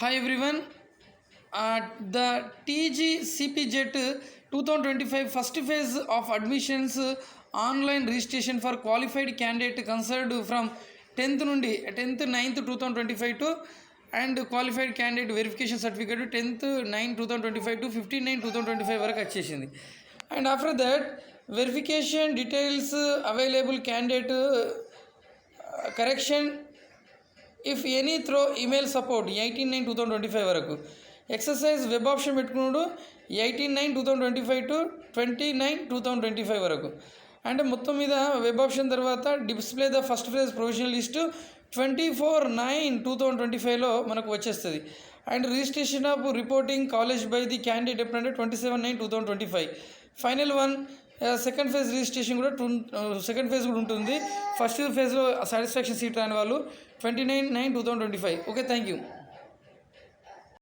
Hi everyone. The TGCPJET 2025 first phase of admissions online registration for qualified candidate concerned from 10th నుండి 10th 9th 2025 to and qualified candidate verification certificate 10th 9 2025 to 15 9 2025 వరకు వచ్చేసింది. And after that verification details available candidate correction if any throw email support 18/9/2025 వరకు. Exercise web option పెట్టుకున్నాడు 18/9/2025 to 29/2025 వరకు. అంటే మొత్తం మీద web option తర్వాత display the first phase provisional list 24/9/2025లో మనకు వచ్చేస్తుంది. And registration of reporting college by the candidate ఎప్పుడంటే 27/9/2025. Final one second phase registration కూడా సెకండ్ ఫేజ్ కూడా ఉంటుంది. ఫస్ట్ ఫేజ్లో సాటిస్ఫాక్షన్ సీట్ రాని వాళ్ళు 29/9/2025. Okay, thank you.